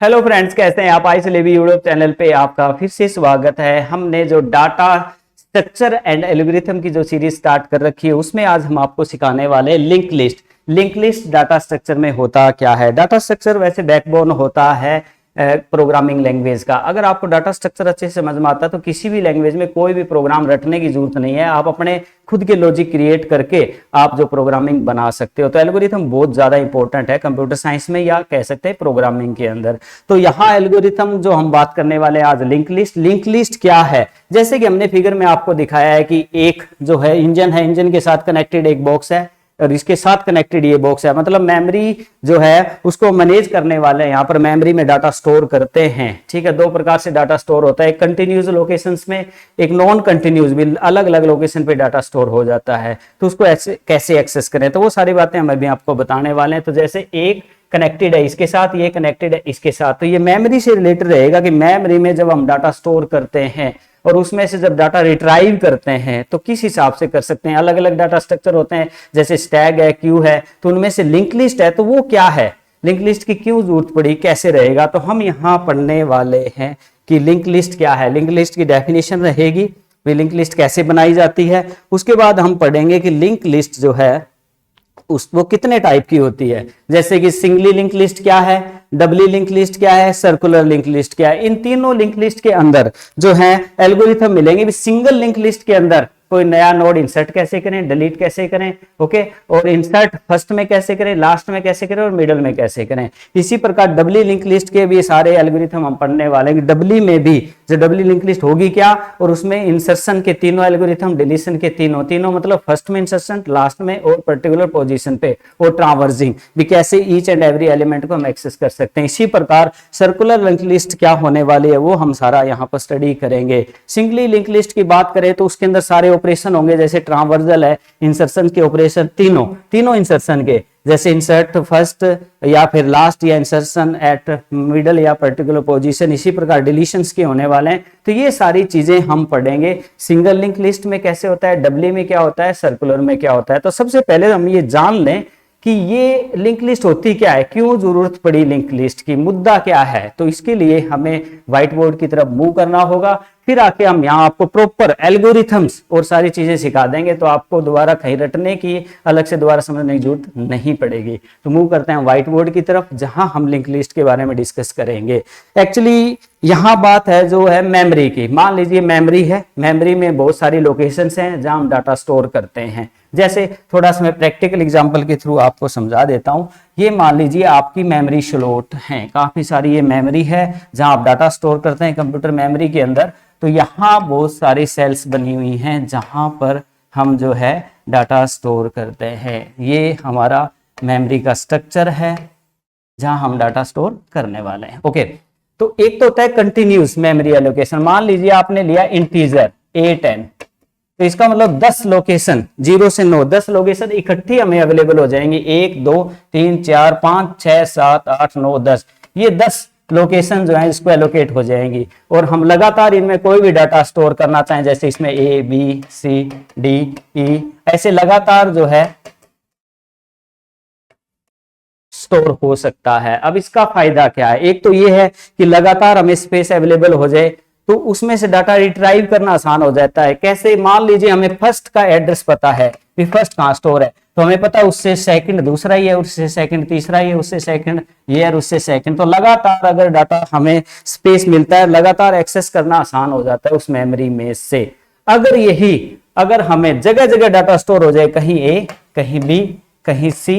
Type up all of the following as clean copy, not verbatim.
Hello friends, कैसे हैं आप? आइस लेवी यूट्यूब चैनल पे आपका फिर से स्वागत है। हमने जो डाटा स्ट्रक्चर एंड एल्गोरिथम की जो सीरीज स्टार्ट कर रखी है उसमें आज हम आपको सिखाने वाले हैं link list. Link list data structure में होता क्या है? डाटा स्ट्रक्चर वैसे बैकबोन होता है प्रोग्रामिंग लैंग्वेज का। अगर आपको डाटा स्ट्रक्चर अच्छे से समझ में आता है तो किसी भी लैंग्वेज में कोई भी प्रोग्राम रटने की जरूरत नहीं है। आप अपने खुद के लॉजिक क्रिएट करके आप जो प्रोग्रामिंग बना सकते हो। तो एल्गोरिथम बहुत ज्यादा इंपॉर्टेंट है कंप्यूटर साइंस में या कह सकते हैं प्रोग्रामिंग के अंदर। तो यहाँ एल्गोरिथम जो हम बात करने वाले हैं आज, लिंक लिस्ट। लिंक लिस्ट क्या है? जैसे कि हमने फिगर में आपको दिखाया है कि एक जो है इंजन के साथ कनेक्टेड एक बॉक्स है और इसके साथ कनेक्टेड ये बॉक्स है। मतलब मेमोरी जो है उसको मैनेज करने वाले यहाँ पर मेमोरी में डाटा स्टोर करते हैं। ठीक है, दो प्रकार से डाटा स्टोर होता है, एक कंटिन्यूस लोकेशंस में, एक नॉन कंटिन्यूस भी। अलग अलग लोकेशन पे डाटा स्टोर हो जाता है। तो उसको ऐसे कैसे एक्सेस करें, तो वो सारी बातें हम अभी आपको बताने वाले हैं। तो जैसे एक कनेक्टेड है इसके साथ, ये कनेक्टेड है इसके साथ, तो ये मेमोरी से रिलेटेड रहेगा कि मेमोरी में जब हम डाटा स्टोर करते हैं और उसमें से जब डाटा रिट्राइव करते हैं तो किस हिसाब से कर सकते हैं। अलग अलग डाटा स्ट्रक्चर होते हैं, जैसे स्टैग है, क्यू है, तो उनमें से लिंक लिस्ट है। तो वो क्या है, लिंक लिस्ट की क्यों जरूरत पड़ी, कैसे रहेगा, तो हम यहाँ पढ़ने वाले हैं कि लिंक लिस्ट क्या है। लिंक लिस्ट की डेफिनेशन रहेगी, लिंक लिस्ट कैसे बनाई जाती है। उसके बाद हम पढ़ेंगे कि लिंक लिस्ट जो है वो कितने टाइप की होती है। जैसे कि सिंगली लिंक लिस्ट क्या है, डबली लिंक लिस्ट क्या है, सर्कुलर लिंक लिस्ट क्या है। इन तीनों लिंक लिस्ट के अंदर जो है एल्गोरिथम मिलेंगे। सिंगल लिंक लिस्ट के अंदर कोई नया नोड इंसर्ट कैसे करें, डिलीट कैसे करें, ओके, और इंसर्ट फर्स्ट में कैसे करें, लास्ट में कैसे करें और मिडल में कैसे करें। इसी प्रकार डबली लिंक लिस्ट के भी सारे एल्गोरिथम हम पढ़ने वाले हैं। डबली में भी जो डबली लिंक लिस्ट होगी क्या, और उसमें इंसर्शन के तीनों एल्गोरिथम, डिलीशन के तीनों मतलब फर्स्ट में इंसर्शन, लास्ट में और पर्टिकुलर पोजीशन पे, और ट्रावर्सिंग भी कैसे ईच एंड एवरी एलिमेंट को हम एक्सेस कर सकते हैं। इसी प्रकार सर्कुलर लिंक लिस्ट क्या होने वाली है वो हम सारा यहाँ पर स्टडी करेंगे। सिंगली लिंक लिस्ट की बात करें तो उसके अंदर सारे ऑपरेशन होंगे, जैसे ट्रांवर्सल है, इंसर्शन के ऑपरेशन तीनों इंसर्शन के, जैसे इंसर्ट फर्स्ट या फिर लास्ट, या इंसर्शन एट मिडल या पर्टिकुलर पोजीशन। इसी प्रकार डिलीशंस के होने वाले हैं। तो ये सारी चीजें हम पढ़ेंगे। सिंगल लिंक लिस्ट में कैसे होता है, डबली में क्या होता है, सर्कुलर में क्या होता है। तो सबसे पहले हम ये जान लें कि ये लिंक लिस्ट होती क्या है, क्यों जरूरत पड़ी लिंक लिस्ट की, मुद्दा क्या है। तो इसके लिए हमें व्हाइट बोर्ड की तरफ मूव करना होगा। फिर आके हम यहाँ आपको प्रॉपर एल्गोरिथम्स और सारी चीजें सिखा देंगे, तो आपको दोबारा कहीं रटने की, अलग से दोबारा समझने की जरूरत नहीं पड़ेगी। तो मूव करते हैं व्हाइट बोर्ड की तरफ, जहां हम लिंक लिस्ट के बारे में डिस्कस करेंगे। एक्चुअली यहाँ बात है जो है मेमोरी की। मान लीजिए मेमोरी है, मेमोरी में बहुत सारी लोकेशंस हैं जहां हम डाटा स्टोर करते हैं। जैसे थोड़ा सा मैं प्रैक्टिकल एग्जांपल के थ्रू आपको समझा देता हूं। ये मान लीजिए आपकी मेमोरी स्लॉट है, काफी सारी ये मेमोरी है जहां आप डाटा स्टोर करते हैं कंप्यूटर मेमोरी के अंदर। तो यहाँ बहुत सारी सेल्स बनी हुई हैं जहां पर हम जो है डाटा स्टोर करते हैं। ये हमारा मेमोरी का स्ट्रक्चर है जहां हम डाटा स्टोर करने वाले हैं। ओके, तो एक तो होता है कंटिन्यूस मेमोरी एलोकेशन। मान लीजिए आपने लिया इंटीजर A10, तो इसका मतलब 10 लोकेशन, 0 से 9, 10 लोकेशन इकट्ठी हमें अवेलेबल हो जाएंगी। 1 2 3 4 5 6 7 8 9 10, ये 10 लोकेशन जो है इसको एलोकेट हो जाएंगी। और हम लगातार इनमें कोई भी डाटा स्टोर करना चाहें, जैसे इसमें A B C D E, ऐसे लगातार जो है स्टोर हो सकता है। अब इसका फायदा क्या है? एक तो ये है कि लगातार हमें स्पेस अवेलेबल हो जाए तो उसमें से डाटा रिट्राइव करना आसान हो जाता है। कैसे? मान लीजिए हमें फर्स्ट का एड्रेस पता है कि फर्स्ट कहाँ स्टोर है, तो हमें पता है उससे सेकंड दूसरा ही है, उससे सेकंड तीसरा ही है, उससे सेकंड ये है, उससे सेकंड। तो लगातार अगर डाटा हमें स्पेस मिलता है, लगातार एक्सेस करना आसान हो जाता है उस मेमोरी में से। अगर हमें जगह जगह डाटा स्टोर हो जाए, कहीं A, कहीं B, कहीं C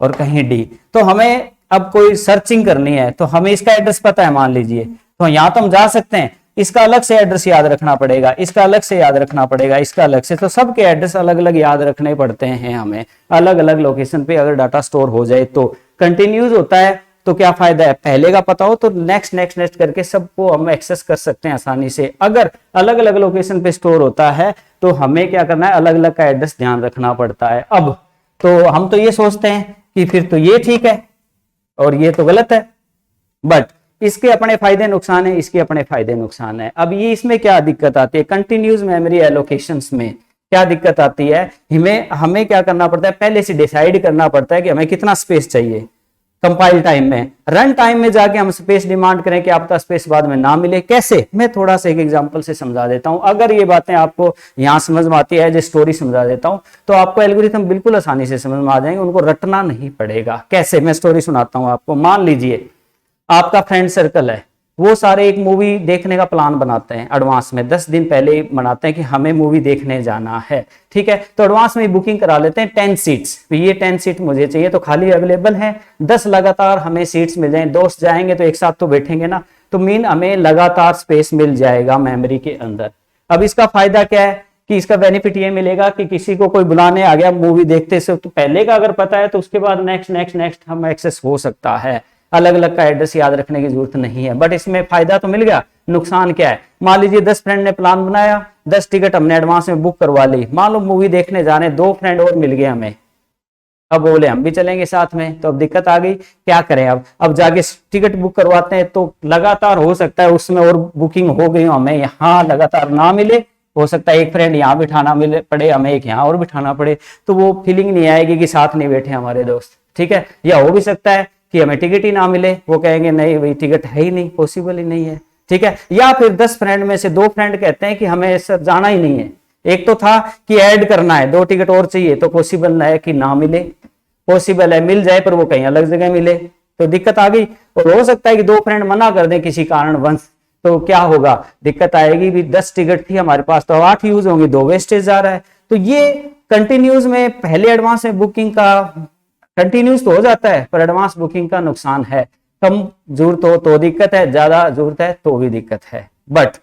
और कहीं D, तो हमें अब कोई सर्चिंग करनी है तो हमें इसका एड्रेस पता है मान लीजिए, तो यहाँ तो हम जा सकते हैं। इसका अलग से एड्रेस याद रखना पड़ेगा, इसका अलग से याद रखना पड़ेगा, इसका अलग से, तो सबके एड्रेस अलग अलग याद रखने पड़ते हैं हमें अलग अलग लोकेशन पे अगर डाटा स्टोर हो जाए तो। कंटिन्यूस होता है तो क्या फायदा है, पहले का पता हो तो नेक्स्ट नेक्स्ट नेक्स्ट करके सबको हम एक्सेस कर सकते हैं आसानी से। अगर अलग अलग लोकेशन पे स्टोर होता है तो हमें क्या करना है, अलग अलग का एड्रेस ध्यान रखना पड़ता है। अब तो हम तो ये सोचते हैं कि फिर तो ये ठीक है और ये तो गलत है, बट इसके अपने फायदे नुकसान है, इसके अपने फायदे नुकसान है। अब ये इसमें क्या दिक्कत आती है, कंटिन्यूस मेमोरी एलोकेशंस में क्या दिक्कत आती है, हमें क्या करना पड़ता है, पहले से डिसाइड करना पड़ता है कि हमें कितना स्पेस चाहिए। कंपाइल टाइम में। रन टाइम में जाके हम स्पेस डिमांड करें कि आपका स्पेस बाद में ना मिले, कैसे, मैं थोड़ा सा एक एग्जांपल से समझा देता हूं। अगर ये बातें आपको यहां समझ में आती है, जो स्टोरी समझा देता हूं, तो आपको एल्गोरिथम बिल्कुल आसानी से समझ में आ जाएंगे, उनको रटना नहीं पड़ेगा। कैसे, मैं स्टोरी सुनाता हूं आपको। मान लीजिए आपका फ्रेंड सर्कल है, वो सारे एक मूवी देखने का प्लान बनाते हैं एडवांस में, 10 दिन पहले ही बनाते हैं कि हमें मूवी देखने जाना है, ठीक है। तो एडवांस में बुकिंग करा लेते हैं 10 सीट्स, तो ये 10 सीट मुझे चाहिए, तो खाली अवेलेबल है 10 लगातार हमें सीट्स मिल जाएं, दोस्त जाएंगे तो एक साथ तो बैठेंगे ना, तो मीन हमें लगातार स्पेस मिल जाएगा मेमोरी के अंदर। अब इसका फायदा क्या है कि इसका बेनिफिट ये मिलेगा कि किसी को कोई बुलाने आ गया मूवी देखते से, तो पहले का अगर पता है तो उसके बाद नेक्स्ट नेक्स्ट नेक्स्ट हम एक्सेस हो सकता है, अलग अलग का एड्रेस याद रखने की जरूरत नहीं है। बट इसमें फायदा तो मिल गया, नुकसान क्या है? मान लीजिए 10 फ्रेंड ने प्लान बनाया, 10 टिकट हमने एडवांस में बुक करवा ली, मान लो मूवी देखने जाने 2 फ्रेंड और मिल गए हमें, अब बोले हम भी चलेंगे साथ में, तो अब दिक्कत आ गई, क्या करें? अब जाके टिकट बुक करवाते हैं तो लगातार हो सकता है उसमें और बुकिंग हो गई, हमें यहाँ लगातार ना मिले, हो सकता है एक फ्रेंड यहाँ बिठाना मिले पड़े, हमें एक यहाँ और बिठाना पड़े, तो वो फीलिंग नहीं आएगी कि साथ नहीं बैठे हमारे दोस्त, ठीक है। या हो भी सकता है कि हमें टिकट ही ना मिले, वो कहेंगे नहीं भाई टिकट है ही नहीं, पॉसिबल ही नहीं है, ठीक है। या फिर 10 फ्रेंड में से 2 फ्रेंड कहते हैं कि हमें सर जाना ही नहीं है, एक तो था कि ऐड करना है, 2 टिकट और चाहिए, तो पॉसिबल है कि ना मिले, पॉसिबल है मिल जाए पर वो कहीं अलग जगह मिले, तो दिक्कत आ गई। और हो सकता है कि 2 फ्रेंड मना कर दें किसी कारणवश, तो क्या होगा? दिक्कत आएगी भी, 10 टिकट थी हमारे पास तो 8 यूज होंगी, 2 वेस्टेज जा रहा है। तो ये कंटिन्यूज में पहले एडवांस में बुकिंग का कंटिन्यूस तो हो जाता है, पर एडवांस बुकिंग का नुकसान है, कम जरूरत हो तो दिक्कत है, ज्यादा जरूरत है तो भी दिक्कत है। बट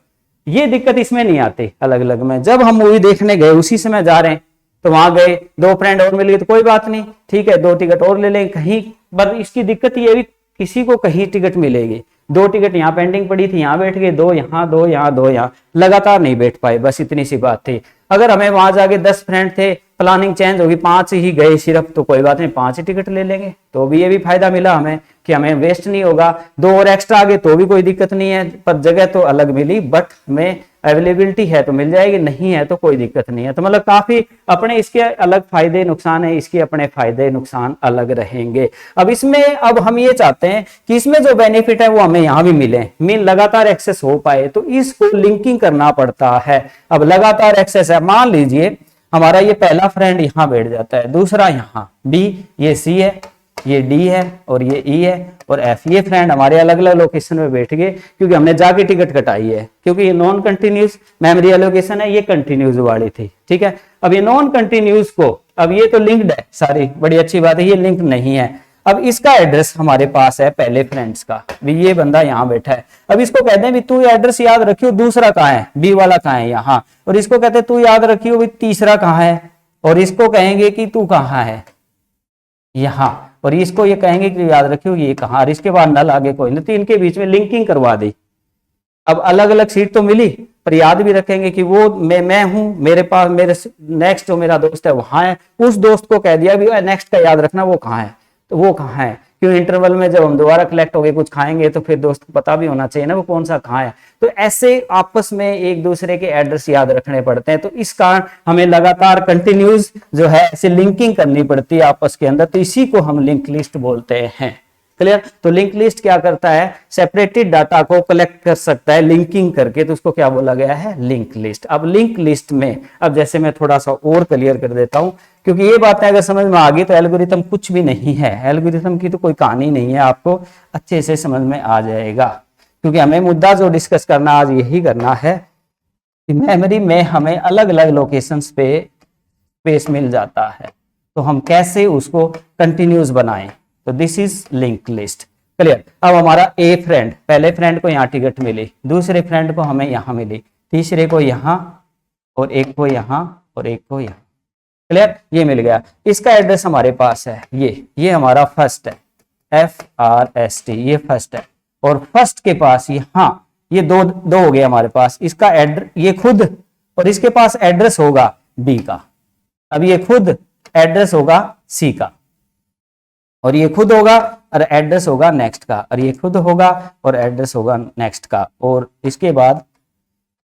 ये दिक्कत इसमें नहीं आती अलग अलग में। जब हम मूवी देखने गए उसी समय जा रहे हैं, तो वहां गए 2 फ्रेंड और मिल गए तो कोई बात नहीं, ठीक है 2 टिकट और ले लेंगे कहीं। पर इसकी दिक्कत ये भी, किसी को कहीं टिकट मिलेगी, 2 टिकट यहाँ पेंडिंग पड़ी थी, यहाँ बैठ गए, 2 यहाँ 2 यहाँ 2 यहाँ, लगातार नहीं बैठ पाए, बस इतनी सी बात थी। अगर हमें वहां जाके 10 फ्रेंड थे, प्लानिंग चेंज होगी, 5 ही गए सिर्फ, तो कोई बात नहीं 5 ही टिकट ले लेंगे, तो भी ये भी फायदा मिला हमें कि हमें वेस्ट नहीं होगा। 2 और एक्स्ट्रा आ गए तो भी कोई दिक्कत नहीं है, पर जगह तो अलग मिली, बट हमें अवेलेबिलिटी है तो मिल जाएगी, नहीं है तो कोई दिक्कत नहीं है। तो मतलब काफी अपने इसके अलग फायदे नुकसान है, इसके अपने फायदे नुकसान अलग रहेंगे। अब इसमें अब हम ये चाहते हैं कि इसमें जो बेनिफिट है वो हमें यहाँ भी मिले, मीन लगातार एक्सेस हो पाए, तो इसको लिंकिंग करना पड़ता है। अब लगातार एक्सेस है, मान लीजिए हमारा ये पहला फ्रेंड यहाँ बैठ जाता है, दूसरा यहाँ बी, ये सी है, ये डी है और ये ई है और एफ, ये फ्रेंड हमारे अलग अलग लोकेशन में बैठ गए, क्योंकि हमने जाके टिकट कटाई है, क्योंकि ये नॉन कंटिन्यूस मेमोरी एलोकेशन है, ये कंटिन्यूस वाली थी, ठीक है। अब ये नॉन कंटिन्यूस को, अब ये तो लिंक्ड है सारी, बड़ी अच्छी बात है, ये लिंक नहीं है। अब इसका एड्रेस हमारे पास है पहले फ्रेंड्स का, भी ये बंदा यहाँ बैठा है, अब इसको कहते हैं भी तू एड्रेस याद रखियो, दूसरा कहाँ है, बी वाला कहाँ है, यहाँ, और इसको कहते हैं तू याद रखियो भी तीसरा कहाँ है, और इसको कहेंगे कि तू कहाँ है, यहाँ, और इसको ये कहेंगे कि याद रखियो ये कहाँ, और इसके बाद नल आगे कोई नहीं, तो इनके बीच में लिंकिंग करवा दी। अब अलग अलग सीट तो मिली, पर याद भी रखेंगे कि वो मैं हूं, मेरे पास मेरे नेक्स्ट जो मेरा दोस्त है वहां है, उस दोस्त को कह दिया भी नेक्स्ट का याद रखना वो कहाँ है, तो वो कहाँ है, क्यों इंटरवल में जब हम दोबारा कलेक्ट हो गए कुछ खाएंगे तो फिर दोस्त को पता भी होना चाहिए ना वो कौन सा कहाँ है। तो ऐसे आपस में एक दूसरे के एड्रेस याद रखने पड़ते हैं, तो इस कारण हमें लगातार कंटिन्यूस जो है ऐसे लिंकिंग करनी पड़ती है आपस के अंदर, तो इसी को हम लिंक लिस्ट बोलते हैं। क्लियर? तो लिंक लिस्ट क्या करता है, सेपरेटेड डाटा को कलेक्ट कर सकता है लिंकिंग करके, तो उसको क्या बोला गया है, लिंक लिस्ट। अब लिंक लिस्ट में अब जैसे मैं थोड़ा सा और क्लियर कर देता हूं, क्योंकि ये बातें अगर समझ में आ गई तो एल्गोरिथम कुछ भी नहीं है, एल्गोरिथम की तो कोई कहानी नहीं है, आपको अच्छे से समझ में आ जाएगा। क्योंकि हमें मुद्दा जो डिस्कस करना आज यही करना है कि मेमोरी में हमें अलग अलग लोकेशंस पे स्पेस मिल जाता है, तो हम कैसे उसको कंटिन्यूस बनाएं, तो this is link list. Clear? अब हमारा ए फ्रेंड, पहले फ्रेंड को यहाँ टिकट मिली, दूसरे फ्रेंड को हमें यहाँ मिली, तीसरे को यहाँ, और एक को यहाँ, और एक को यहाँ। क्लियर? ये मिल गया, इसका एड्रेस हमारे पास है, ये हमारा फर्स्ट है, FRST, ये फर्स्ट है, और फर्स्ट के पास यहाँ ये दो हो गए हमारे पास, इसका एड्रेस ये खुद, और इसके पास एड्रेस होगा B का, अब ये खुद एड्रेस होगा C का, और ये खुद होगा और एड्रेस होगा नेक्स्ट का, और ये खुद होगा और एड्रेस होगा नेक्स्ट का, और इसके बाद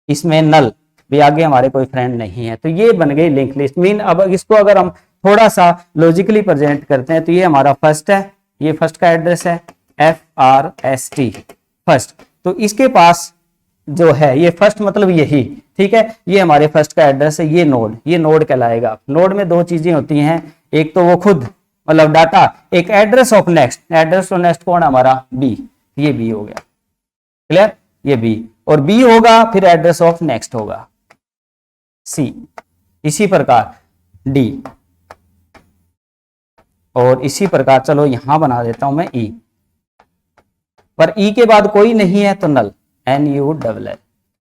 इसमें नल भी, आगे हमारे कोई फ्रेंड नहीं है। तो ये बन गई लिंक लिस्ट। मीन अब इसको अगर हम थोड़ा सा लॉजिकली प्रेजेंट करते हैं तो ये हमारा फर्स्ट है, ये फर्स्ट का एड्रेस है FRST फर्स्ट। तो इसके पास जो है ये फर्स्ट मतलब यही, ठीक है, ये हमारे फर्स्ट का एड्रेस है। ये नोड कहलाएगा। नोड में दो चीजें होती हैं, एक तो वो खुद मतलब डाटा, एक address of next. Address of next कौन हमारा B, ये B हो गया, क्लियर, ये B, और B होगा फिर एड्रेस ऑफ नेक्स्ट होगा C, इसी प्रकार D, और इसी प्रकार चलो यहां बना देता हूं मैं E, पर E के बाद कोई नहीं है तो नल, NULL,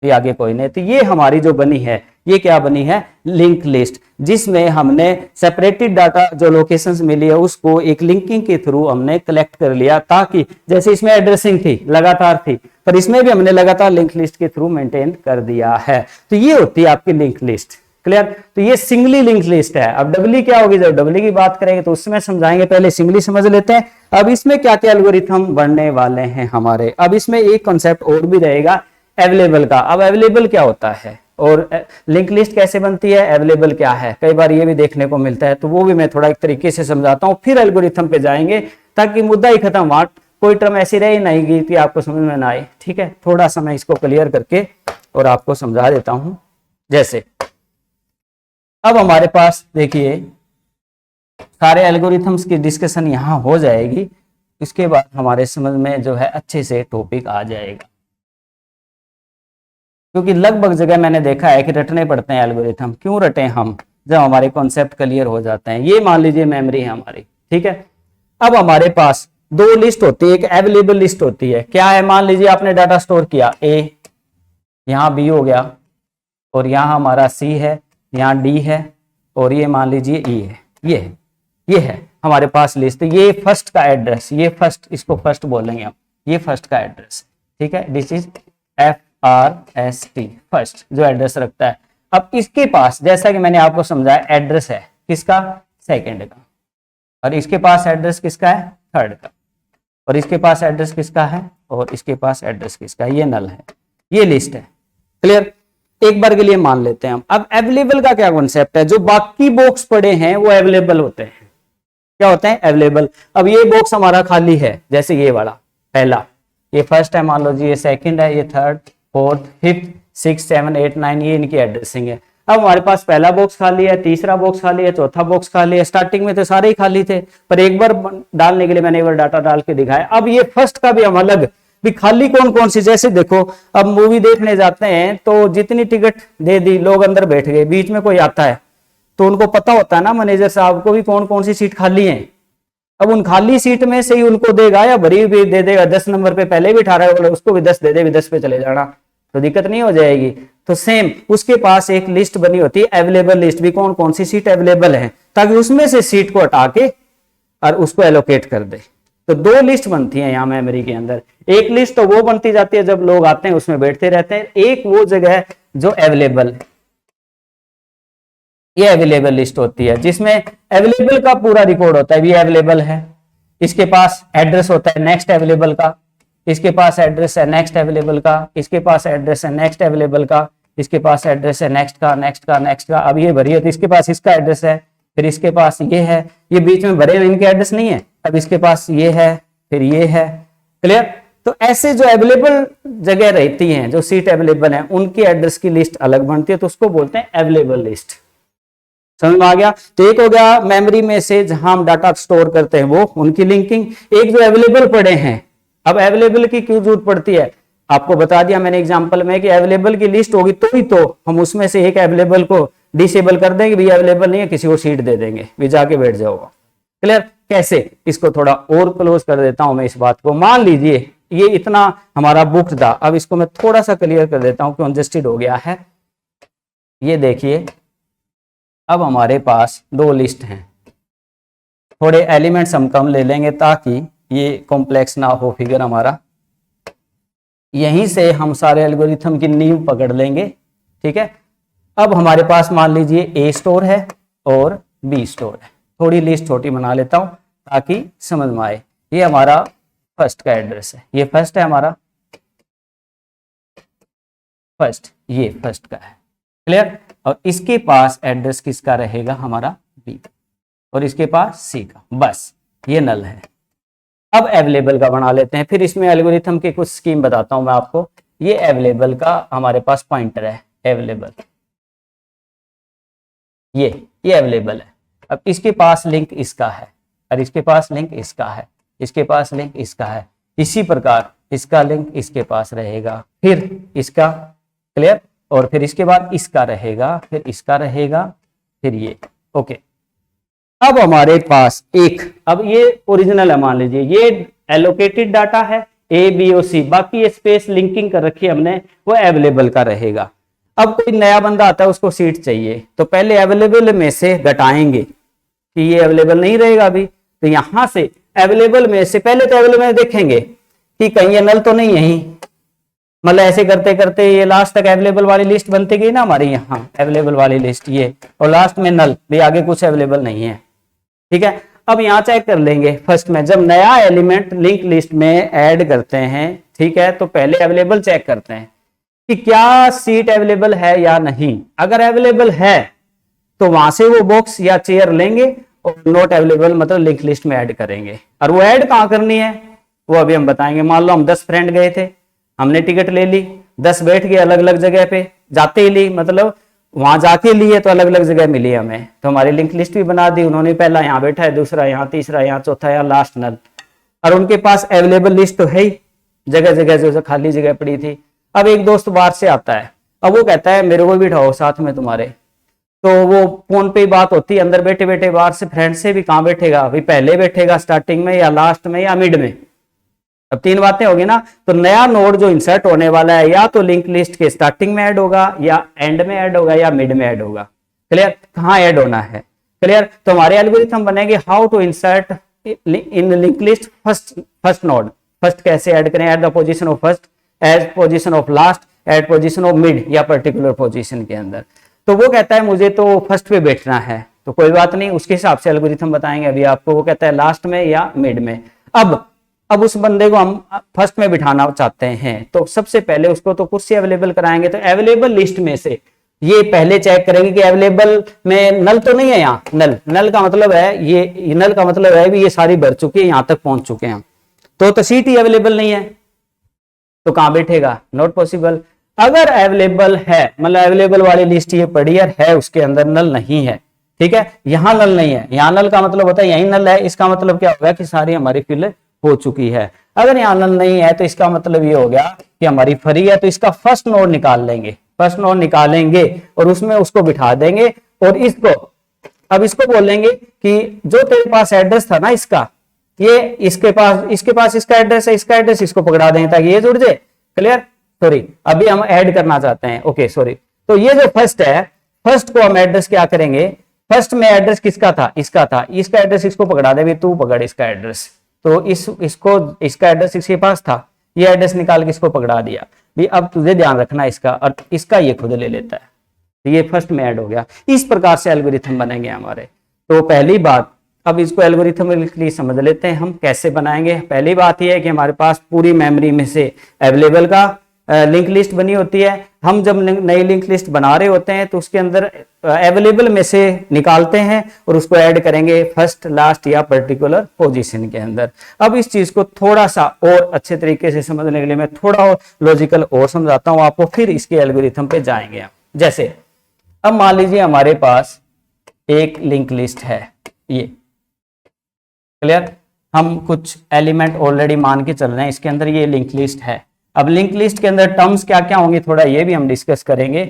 ये आगे कोई नहीं। तो ये हमारी जो बनी है, ये क्या बनी है, लिंक लिस्ट, जिसमें हमने सेपरेटेड डाटा जो लोकेशंस मिली है उसको एक लिंकिंग के थ्रू हमने कलेक्ट कर लिया, ताकि जैसे इसमें एड्रेसिंग थी लगातार थी, पर इसमें भी हमने लगातार लिंक लिस्ट के थ्रू मेंटेन कर दिया है। तो ये होती है आपकी लिंक लिस्ट, क्लियर। तो ये सिंगली लिंक लिस्ट है। अब डबली क्या होगी, जब डबली की बात करेंगे तो उसमें समझाएंगे, पहले सिंगली समझ लेते हैं। अब इसमें क्या क्या एल्गोरिथम बनने वाले हैं हमारे। अब इसमें एक कॉन्सेप्ट और भी रहेगा अवेलेबल का। अब अवेलेबल क्या होता है और लिंक लिस्ट कैसे बनती है, अवेलेबल क्या है, कई बार ये भी देखने को मिलता है, तो वो भी मैं थोड़ा एक तरीके से समझाता हूँ, फिर एल्गोरिथम पे जाएंगे ताकि मुद्दा ही खत्म हुआ, कोई टर्म ऐसी रही नहीं गई कि आपको समझ में ना आए, ठीक है। थोड़ा सा मैं इसको क्लियर करके और आपको समझा देता हूं। जैसे अब हमारे पास देखिए सारे एल्गोरिथम्स की डिस्कशन यहां हो जाएगी, इसके बाद हमारे समझ में जो है अच्छे से टॉपिक आ जाएगा, क्योंकि लगभग जगह मैंने देखा है कि रटने पड़ते हैं एल्गोरिथम। क्यों रटे हम, जब हमारे कॉन्सेप्ट क्लियर हो जाते हैं। ये मान लीजिए मेमोरी है हमारी, ठीक है। अब हमारे पास दो लिस्ट होती है, एक अवेलेबल लिस्ट होती है। क्या है, मान लीजिए आपने डाटा स्टोर किया A, यहाँ B हो गया, और यहाँ हमारा C है, यहाँ D है, और ये मान लीजिए E है, ये है हमारे पास लिस्ट। ये फर्स्ट का एड्रेस, ये फर्स्ट, इसको फर्स्ट बोलेंगे हम, ये फर्स्ट का एड्रेस, ठीक है। दिस इज FRST फर्स्ट, जो एड्रेस रखता है। अब इसके पास जैसा कि मैंने आपको समझाया एड्रेस है किसका, सेकंड का, और इसके पास एड्रेस किसका है, थर्ड का, और इसके पास एड्रेस किसका है, और इसके पास एड्रेस किसका है। ये नल है, ये लिस्ट है, क्लियर। एक बार के लिए मान लेते हैं हम। अब अवेलेबल का क्या कॉन्सेप्ट है, जो बाकी बॉक्स पड़े हैं वो अवेलेबल होते हैं। क्या होते हैं, अवेलेबल। अब ये बॉक्स हमारा खाली है, जैसे ये वाला पहला, ये फर्स्ट है, मान लो जी, ये सेकंड है, ये थर्ड, फोर्थ, फिफ्थ, 6, 7, 8, 9, ये इनकी एड्रेसिंग है। अब हमारे पास पहला बॉक्स खाली है, तीसरा बॉक्स खाली है, चौथा बॉक्स खाली है। स्टार्टिंग में तो सारे ही खाली थे, पर एक बार डालने के लिए मैंने एक बार डाटा डाल के दिखाया। अब ये फर्स्ट का भी हम अलग भी खाली कौन कौन सी, जैसे देखो अब मूवी देखने जाते हैं तो जितनी टिकट दे दी, लोग अंदर बैठ गए, बीच में कोई आता है तो उनको पता होता है ना मैनेजर साहब को भी कौन कौन सी सीट खाली है। अब उन खाली सीट में से ही उनको देगा या भरी भी दे देगा, 10 नंबर पे पहले भी 18 है, उसको भी 10 दे दे, भी 10 पे चले जाना, तो दिक्कत नहीं हो जाएगी। तो सेम उसके पास एक लिस्ट बनी होती है, अवेलेबल लिस्ट, भी कौन कौन सी सीट अवेलेबल है, ताकि उसमें से सीट को हटा के और उसको एलोकेट कर दे। तो दो लिस्ट बनती है यहाँ मेमोरी के अंदर। एक लिस्ट तो वो बनती जाती है जब लोग आते हैं उसमें बैठते रहते हैं, एक वो जगह जो अवेलेबल, ये अवेलेबल लिस्ट होती है, जिसमें अवेलेबल का पूरा रिकॉर्ड होता है, ये अवेलेबल है, इसके पास एड्रेस होता है नेक्स्ट अवेलेबल का, इसके पास एड्रेस है नेक्स्ट अवेलेबल का, इसके पास एड्रेस है नेक्स्ट अवेलेबल का, इसके पास एड्रेस है नेक्स्ट का, नेक्स्ट का, नेक्स्ट का। अब ये भरी है तो इसके पास इसका एड्रेस है, फिर इसके पास ये है, ये बीच में भरे हुए इनके एड्रेस नहीं है, अब इसके पास ये है, फिर ये है, क्लियर। तो ऐसे जो अवेलेबल जगह रहती हैं, जो सीट अवेलेबल है, उनकी एड्रेस की लिस्ट अलग बनती है, तो उसको बोलते हैं अवेलेबल लिस्ट। समझ में आ गया। तो एक हो गया मेमोरी में से जहां हम डाटा स्टोर करते हैं वो, उनकी लिंकिंग। एक जो अवेलेबल पड़े हैं, अब अवेलेबल की क्यों जरूरत पड़ती है, आपको बता दिया मैंने एग्जांपल में कि अवेलेबल की लिस्ट होगी तो ही तो हम उसमें से एक अवेलेबल को डिसेबल कर देंगे, भैया अवेलेबल नहीं है, किसी को सीट दे देंगे, भी जाके बैठ जाओगा, क्लियर। कैसे, इसको थोड़ा और क्लोज कर देता हूं मैं इस बात को। मान लीजिए ये इतना हमारा बुक था, अब इसको मैं थोड़ा सा क्लियर कर देता हूं, कंजेस्टेड हो गया है। ये देखिए अब हमारे पास दो लिस्ट हैं, थोड़े एलिमेंट्स हम कम ले लेंगे ताकि ये कॉम्प्लेक्स ना हो फिगर हमारा। यहीं से हम सारे एल्गोरिथम की नींव पकड़ लेंगे, ठीक है। अब हमारे पास मान लीजिए A स्टोर है और B स्टोर है। थोड़ी लिस्ट छोटी बना लेता हूं ताकि समझ में आए। ये हमारा फर्स्ट का एड्रेस है, ये फर्स्ट है हमारा फर्स्ट, ये फर्स्ट का है, क्लियर। और इसके पास एड्रेस किसका रहेगा, हमारा B, और इसके पास C का, बस ये नल है। अब अवेलेबल का बना लेते हैं, फिर इसमें एल्गोरिथम की कुछ स्कीम बताता हूं मैं आपको। ये अवेलेबल का हमारे पास पॉइंटर है, अवेलेबल, ये अवेलेबल है। अब इसके पास लिंक इसका है, और इसके पास लिंक इसका है, इसके पास लिंक इसका है। इसी प्रकार इसका लिंक इसके पास रहेगा, फिर इसका, क्लियर, और फिर इसके बाद इसका रहेगा, फिर इसका रहेगा, फिर ये। ओके, अब हमारे पास एक, अब ये ओरिजिनल है, मान लीजिए ये एलोकेटेड डाटा है ए बी और सी, बाकी ये स्पेस लिंकिंग कर रखी है हमने, वो अवेलेबल का रहेगा। अब कोई नया बंदा आता है, उसको सीट चाहिए, तो पहले अवेलेबल में से घटाएंगे कि ये अवेलेबल नहीं रहेगा अभी, तो यहां से अवेलेबल में से, पहले तो अवेलेबल में देखेंगे कि कहीं ये नल तो नहीं है ही, मतलब ऐसे करते करते ये लास्ट तक अवेलेबल वाली लिस्ट बनती गई ना हमारी, यहाँ अवेलेबल वाली लिस्ट ये, और लास्ट में नल भी, आगे कुछ अवेलेबल नहीं है। ठीक है, अब यहाँ चेक कर लेंगे फर्स्ट में, जब नया एलिमेंट लिंक लिस्ट में ऐड करते हैं, ठीक है, तो पहले अवेलेबल चेक करते हैं कि क्या सीट अवेलेबल है या नहीं। अगर अवेलेबल है तो वहां से वो बॉक्स या चेयर लेंगे, और नॉट अवेलेबल मतलब लिंक लिस्ट में ऐड करेंगे। और वो ऐड कहाँ करनी है वो अभी हम बताएंगे। मान लो हम 10 फ्रेंड गए थे, हमने टिकट ले ली, 10 बैठ गए अलग अलग जगह पे, जाते ही ली, मतलब वहां जाके लिए तो अलग अलग जगह मिली हमें, तो हमारी लिंक लिस्ट भी बना दी उन्होंने, पहला यहाँ बैठा है, दूसरा यहाँ, तीसरा यहाँ, चौथा यहाँ, लास्ट नल। और उनके पास अवेलेबल लिस्ट तो है ही, जगह जगह जो खाली जगह पड़ी थी। अब एक दोस्त बाहर से आता है, अब वो कहता है मेरे को भी बिठाओ साथ में तुम्हारे, तो वो फोन पे ही बात होती है, अंदर बैठे बैठे बाहर से फ्रेंड से भी कहाँ बैठेगा, अभी पहले बैठेगा स्टार्टिंग में या लास्ट में या मिड में। अब 3 बातें होगी ना, तो नया नोड जो इंसर्ट होने वाला है या तो लिंक लिस्ट के स्टार्टिंग में ऐड होगा, या एंड में ऐड होगा, या मिड में ऐड होगा। क्लियर, कहाँ ऐड होना है, क्लियर। तो हमारे एल्गोरिथम बनेंगे how to insert in link list first node. First कैसे ऐड करें, at the position of first, at position of last, at position of mid, या पर्टिकुलर पोजीशन के अंदर। तो वो कहता है मुझे तो फर्स्ट पे बैठना है, तो कोई बात नहीं, उसके हिसाब से एल्गोरिथम बताएंगे अभी आपको। वो कहता है लास्ट में या मिड में। अब उस बंदे को हम फर्स्ट में बिठाना चाहते हैं, तो सबसे पहले उसको तो कुर्सी अवेलेबल कराएंगे, तो अवेलेबल लिस्ट में से ये पहले चेक करेंगे कि अवेलेबल में नल तो नहीं है। यहाँ नल का मतलब है ये नल का मतलब है भी ये सारी भर चुकी है, यहाँ तक पहुंच चुके हैं, तो सीट ही अवेलेबल नहीं है, तो कहां बैठेगा, नॉट पॉसिबल। अगर अवेलेबल है, मतलब अवेलेबल वाली लिस्ट ये पड़ी है, उसके अंदर नल नहीं है, ठीक है, यहां नल नहीं है, यहां नल का मतलब होता है यही नल है, इसका मतलब क्या होगा कि सारी हमारी फिल हो चुकी है। अगर यहाँ नल नहीं है तो इसका मतलब ये हो गया कि हमारी फ्री है, तो इसका फर्स्ट नोड निकाल लेंगे, फर्स्ट नोड निकालेंगे और उसमें उसको बिठा देंगे, और इसको अब इसको बोलेंगे कि जो तेरे पास एड्रेस था ना इसका, ये इसके पास इसका एड्रेस है, इसका एड्रेस इसको पकड़ा देंगे ताकि ये जुड़ जाए। क्लियर, सॉरी अभी हम ऐड करना चाहते हैं, ओके सॉरी। तो ये जो फर्स्ट है, फर्स्ट को हम एड्रेस क्या करेंगे, फर्स्ट में एड्रेस किसका था, इसका था, इसका एड्रेस इसको पकड़ा दे, तू पकड़ इसका एड्रेस, तो इसका एड्रेस इसके पास था, ये एड्रेस निकाल के इसको पकड़ा दिया भी। अब तुझे ध्यान रखना इसका, और इसका ये खुद ले लेता है, तो ये फर्स्ट में ऐड हो गया। इस प्रकार से एल्गोरिथम बनेंगे हमारे। तो पहली बात, अब इसको एल्गोरिथम समझ लेते हैं हम कैसे बनाएंगे। पहली बात यह है कि हमारे पास पूरी मेमोरी में से अवेलेबल का लिंक लिस्ट बनी होती है। हम जब नई लिंक लिस्ट बना रहे होते हैं तो उसके अंदर अवेलेबल में से निकालते हैं और उसको ऐड करेंगे फर्स्ट, लास्ट या पर्टिकुलर पोजीशन के अंदर। अब इस चीज को थोड़ा सा और अच्छे तरीके से समझने के लिए मैं थोड़ा और लॉजिकल और समझाता हूं आपको, फिर इसके एल्गोरिथम पे जाएंगे हम। जैसे अब मान लीजिए हमारे पास एक लिंक लिस्ट है, ये क्लियर, हम कुछ एलिमेंट ऑलरेडी मान के चल रहे हैं, इसके अंदर ये लिंक लिस्ट है। अब लिंक लिस्ट के अंदर टर्म्स क्या क्या होंगे, थोड़ा ये भी हम डिस्कस करेंगे।